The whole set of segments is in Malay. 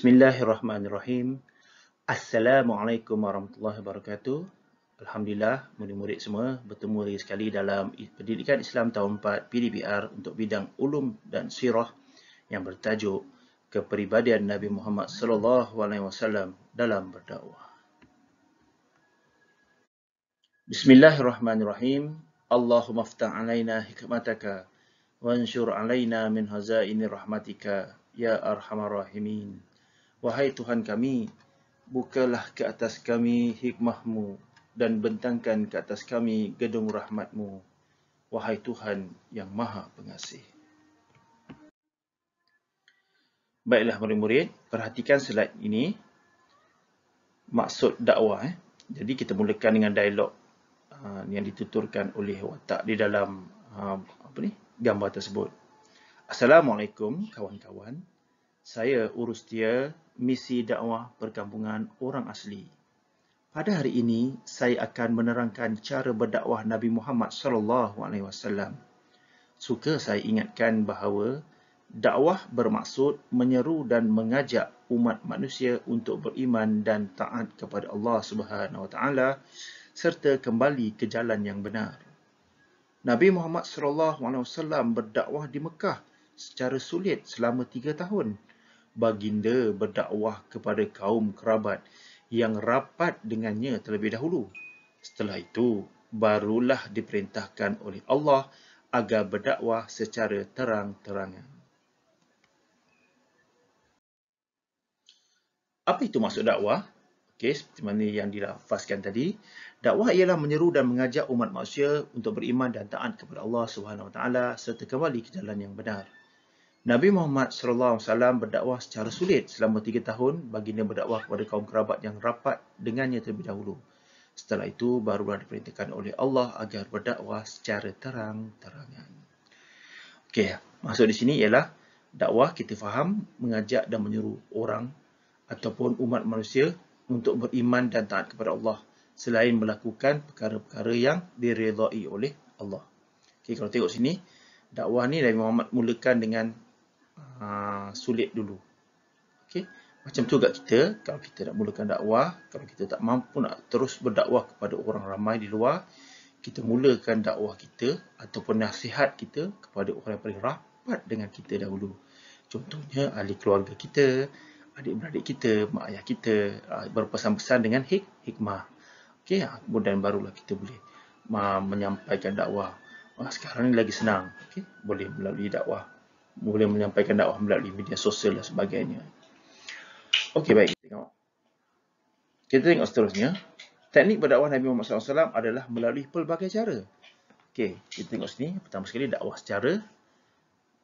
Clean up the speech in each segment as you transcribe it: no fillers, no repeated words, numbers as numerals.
Bismillahirrahmanirrahim. Assalamualaikum warahmatullahi wabarakatuh. Alhamdulillah, murid-murid semua bertemu lagi sekali dalam Pendidikan Islam tahun 4 PDPR untuk bidang ulum dan sirah yang bertajuk Kepribadian Nabi Muhammad SAW dalam berdakwah. Bismillahirrahmanirrahim. Allahumma aftah alaina hikmataka wanshur alaina min hazaini rahmatika ya arhamar rahimin. Wahai Tuhan kami, bukalah ke atas kami hikmahmu dan bentangkan ke atas kami gedung rahmatmu. Wahai Tuhan yang Maha Pengasih. Baiklah murid-murid, perhatikan slide ini. Maksud dakwah. Jadi kita mulakan dengan dialog yang dituturkan oleh watak di dalam gambar tersebut. Assalamualaikum kawan-kawan. Saya Urustia, misi dakwah perkampungan orang asli. Pada hari ini, saya akan menerangkan cara berdakwah Nabi Muhammad SAW. Suka saya ingatkan bahawa dakwah bermaksud menyeru dan mengajak umat manusia untuk beriman dan taat kepada Allah Subhanahu Wa Taala serta kembali ke jalan yang benar. Nabi Muhammad SAW berdakwah di Mekah secara sulit selama 3 tahun. Baginda berdakwah kepada kaum kerabat yang rapat dengannya terlebih dahulu. Setelah itu, barulah diperintahkan oleh Allah agar berdakwah secara terang-terangan. Apa itu maksud dakwah? Okey, seperti mana yang dilafazkan tadi, dakwah ialah menyeru dan mengajak umat manusia untuk beriman dan taat kepada Allah Subhanahu Wa Taala serta kembali ke jalan yang benar. Nabi Muhammad SAW berdakwah secara sulit selama 3 tahun. Baginda berdakwah kepada kaum kerabat yang rapat dengannya terlebih dahulu. Setelah itu, barulah diperintahkan oleh Allah agar berdakwah secara terang-terangan. Okey, maksud di sini ialah dakwah kita faham mengajak dan menyuruh orang ataupun umat manusia untuk beriman dan taat kepada Allah selain melakukan perkara-perkara yang diredai oleh Allah. Okey, kalau tengok sini, dakwah ni Nabi Muhammad mulakan dengan sulit dulu. Okey, macam tu juga kita, kalau kita nak mulakan dakwah, kalau kita tak mampu nak terus berdakwah kepada orang ramai di luar, kita mulakan dakwah kita ataupun nasihat kita kepada orang yang paling rapat dengan kita dahulu. Contohnya ahli keluarga kita, adik-beradik kita, mak ayah kita, berpesan-pesan dengan hikmah. Okey, kemudian barulah kita boleh menyampaikan dakwah. Sekarang ni lagi senang, okey, boleh melalui dakwah. Boleh menyampaikan dakwah melalui media sosial dan sebagainya. Okey, baik. Kita tengok seterusnya. Teknik berdakwah Nabi Muhammad SAW adalah melalui pelbagai cara. Okey, kita tengok sini. Pertama sekali, dakwah secara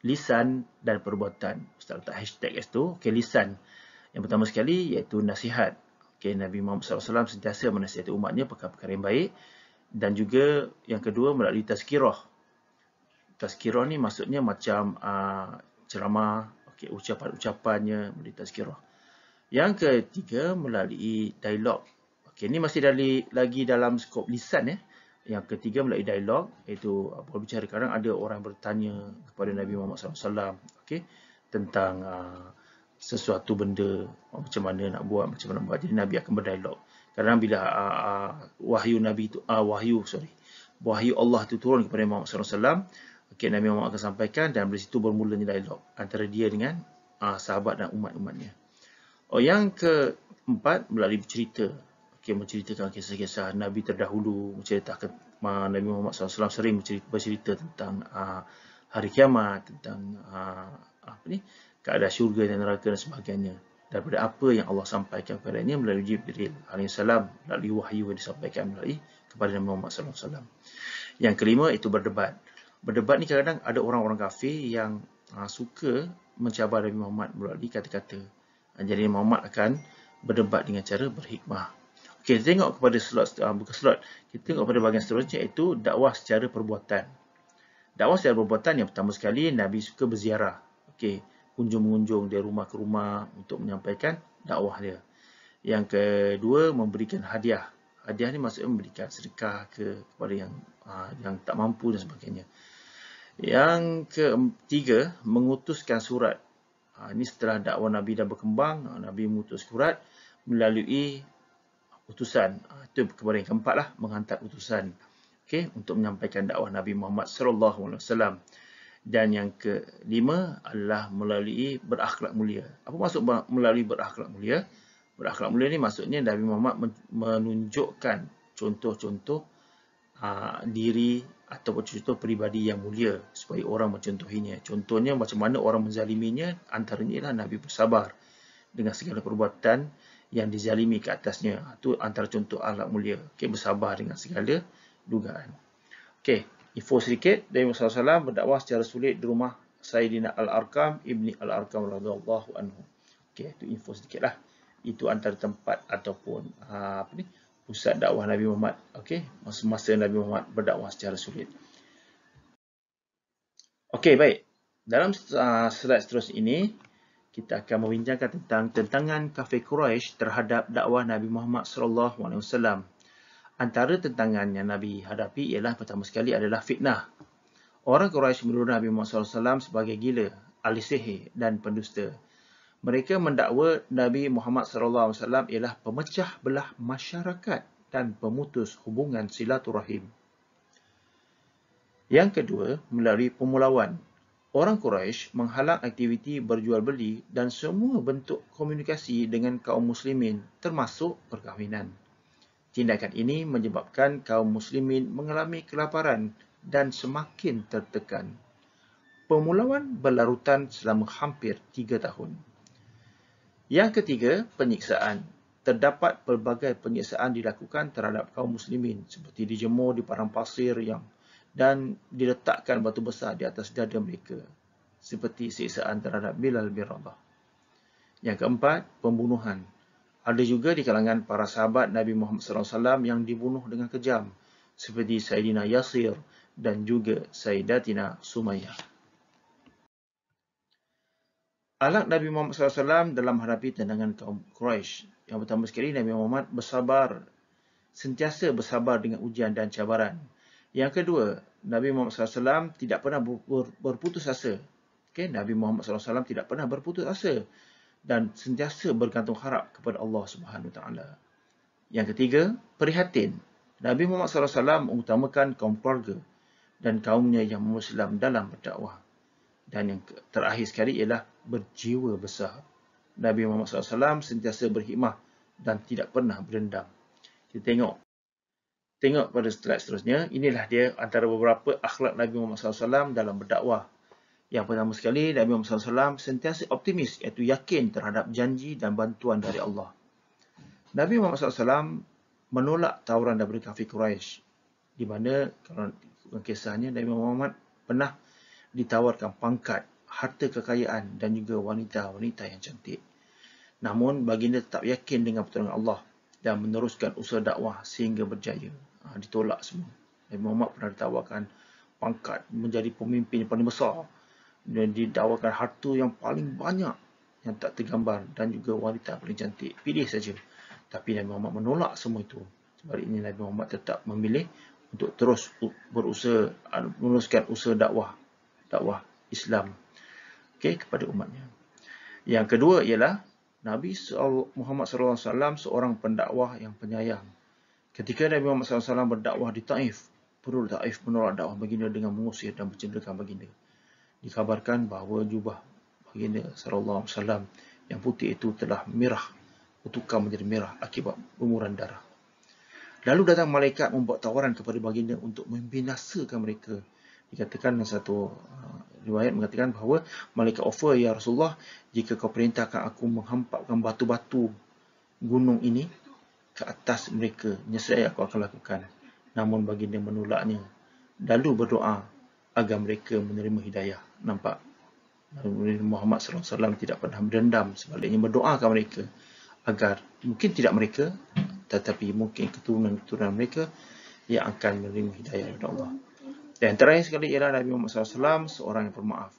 lisan dan perbuatan. Ustaz letak hashtag kat situ. Okey, lisan. Yang pertama sekali iaitu nasihat. Okey, Nabi Muhammad SAW sentiasa menasihati umatnya perkara-perkara yang baik. Dan juga yang kedua melalui tazkirah. Tazkirah ni maksudnya macam ceramah, okey, ucapan-ucapannya melalui tazkirah. Yang ketiga melalui dialog. Okey, ni masih lagi dalam skop lisan ya. Yang ketiga melalui dialog, iaitu berbicara. Kadang ada orang bertanya kepada Nabi Muhammad SAW, okey, tentang sesuatu benda, macam mana nak buat, macam mana nak buat. Jadi Nabi akan berdialog. Kadang bila wahyu Allah itu turun kepada Muhammad SAW, okey, Nabi Muhammad akan sampaikan dan dari situ bermulanya dialog antara dia dengan sahabat dan umat-umatnya. Yang keempat melalui bercerita. Okey, menceritakan kisah-kisah Nabi terdahulu, menceritakan Nabi Muhammad SAW sering bercerita tentang hari kiamat, tentang keadaan syurga dan neraka dan sebagainya. Daripada apa yang Allah sampaikan kepadanya melalui Jibril AS, melalui wahyu yang disampaikan kepada Nabi Muhammad SAW. Yang kelima itu berdebat. Berdebat ni kadang-kadang ada orang-orang kafir yang suka mencabar Nabi Muhammad melalui kata-kata. Jadi Muhammad akan berdebat dengan cara berhikmah. Okey, kita tengok kepada kita tengok pada bahagian seterusnya, iaitu dakwah secara perbuatan. Dakwah secara perbuatan yang pertama sekali, Nabi suka berziarah. Okey, kunjung-mengunjung dari rumah ke rumah untuk menyampaikan dakwah dia. Yang kedua, memberikan hadiah. Hadiah ni maksudnya memberikan sedekah kepada yang tak mampu dan sebagainya. Yang ketiga, mengutuskan surat. Ini setelah dakwah Nabi dah berkembang, Nabi mengutus surat melalui utusan. Itu kepada yang keempat lah, menghantar utusan. Okey, untuk menyampaikan dakwah Nabi Muhammad sallallahu alaihi wasallam. Dan yang kelima adalah melalui berakhlak mulia. Apa maksud melalui berakhlak mulia? Berakhlak mulia ni maksudnya Nabi Muhammad menunjukkan contoh-contoh diri ataupun contoh peribadi yang mulia supaya orang mencontohinya. Contohnya macam mana orang menzaliminya, antaranya ialah Nabi bersabar dengan segala perbuatan yang dizalimi ke atasnya. Itu antara contoh akhlak mulia. Okey, bersabar dengan segala dugaan. Okey, info sedikit. Nabi Muhammad SAW berdakwah secara sulit di rumah Sayyidina Al-Arqam Ibni Al-Arqam radhiyallahu anhu. Okey, itu info sedikit lah. Itu antara tempat ataupun pusat dakwah Nabi Muhammad. Okey, masa Nabi Muhammad berdakwah secara sulit. Okey, baik. Dalam slide seterusnya ini, kita akan membincangkan tentang tentangan kafir Quraisy terhadap dakwah Nabi Muhammad sallallahu alaihi wasallam. Antara tentangan yang Nabi hadapi ialah pertama sekali adalah fitnah. Orang Quraisy menuduh Nabi Muhammad sallallahu alaihi wasallam sebagai gila, ahli sihir dan pendusta. Mereka mendakwa Nabi Muhammad sallallahu alaihi wasallam ialah pemecah belah masyarakat dan pemutus hubungan silaturahim. Yang kedua, melalui pemulauan. Orang Quraisy menghalang aktiviti berjual beli dan semua bentuk komunikasi dengan kaum muslimin termasuk perkahwinan. Tindakan ini menyebabkan kaum muslimin mengalami kelaparan dan semakin tertekan. Pemulauan berlarutan selama hampir 3 tahun. Yang ketiga, penyiksaan. Terdapat pelbagai penyiksaan dilakukan terhadap kaum muslimin seperti dijemur di padang pasir dan diletakkan batu besar di atas dada mereka, seperti siksaan terhadap Bilal bin Rabah. Yang keempat, pembunuhan. Ada juga di kalangan para sahabat Nabi Muhammad SAW yang dibunuh dengan kejam, seperti Sayyidina Yasir dan juga Sayyidatina Sumayyah. Akhlak Nabi Muhammad SAW dalam menghadapi tentangan kaum Quraisy. Yang pertama sekali, Nabi Muhammad sentiasa bersabar dengan ujian dan cabaran. Yang kedua, Nabi Muhammad SAW tidak pernah berputus asa. Okay? Nabi Muhammad SAW tidak pernah berputus asa dan sentiasa bergantung harap kepada Allah Subhanahu Wa Taala. Yang ketiga, prihatin. Nabi Muhammad SAW mengutamakan kaum keluarga dan kaumnya yang Muslim dalam berdakwah. Dan yang terakhir sekali ialah berjiwa besar. Nabi Muhammad SAW sentiasa berhikmah dan tidak pernah berdendam. Kita tengok pada slide seterusnya. Inilah dia antara beberapa akhlak Nabi Muhammad SAW dalam berdakwah. Yang pertama sekali, Nabi Muhammad SAW sentiasa optimis, iaitu yakin terhadap janji dan bantuan dari Allah. Nabi Muhammad SAW menolak tawaran daripada kafir Quraisy, di mana kalau kisahnya Nabi Muhammad pernah ditawarkan pangkat, harta kekayaan dan juga wanita-wanita yang cantik. Namun baginda tetap yakin dengan pertolongan Allah dan meneruskan usaha dakwah sehingga berjaya. Ditolak semua. Nabi Muhammad pernah ditawarkan pangkat menjadi pemimpin yang paling besar, dan ditawarkan harta yang paling banyak yang tak tergambar dan juga wanita paling cantik. Pilih saja. Tapi Nabi Muhammad menolak semua itu. Sebaliknya Nabi Muhammad tetap memilih untuk terus berusaha meneruskan usaha dakwah Islam kepada umatnya. Yang kedua ialah Nabi Muhammad SAW seorang pendakwah yang penyayang. Ketika Nabi Muhammad SAW berdakwah di Taif, penduduk Taif menolak dakwah baginda dengan mengusir dan mencederakan baginda. Dikabarkan bahawa jubah baginda SAW yang putih itu telah merah, bertukar menjadi merah akibat berumuran darah. Lalu datang malaikat membuat tawaran kepada baginda untuk membinasakan mereka. Dikatakan dalam satu riwayat mengatakan bahawa malaikat offer, ya Rasulullah, jika kau perintahkan aku menghampapkan batu-batu gunung ini ke atas mereka, nescaya aku akan lakukan. Namun baginda menolaknya, lalu berdoa agar mereka menerima hidayah. Nampak? Nabi Muhammad SAW tidak pernah berdendam, sebaliknya mendoakan mereka agar mungkin tidak mereka, tetapi mungkin keturunan-keturunan mereka yang akan menerima hidayah dari Allah. Dan terakhir sekali ialah Nabi Muhammad SAW seorang yang pemaaf.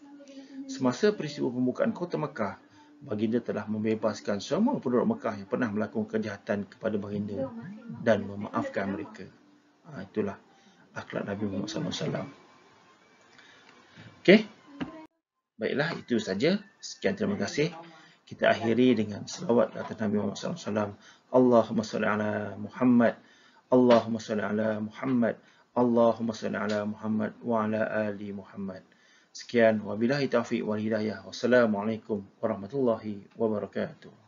Semasa peristiwa pembukaan kota Mekah, baginda telah membebaskan semua penduduk Mekah yang pernah melakukan kejahatan kepada baginda dan memaafkan mereka. Itulah akhlak Nabi Muhammad SAW. Okey. Baiklah, itu saja. Sekian, terima kasih. Kita akhiri dengan selawat atas Nabi Muhammad SAW. Allahumma salli ala Muhammad. Allahumma salli ala Muhammad. Allahumma salli ala Muhammad wa ala ali Muhammad. Sekian, wabillahi taufiq wal hidayah. Wassalamualaikum warahmatullahi wabarakatuh.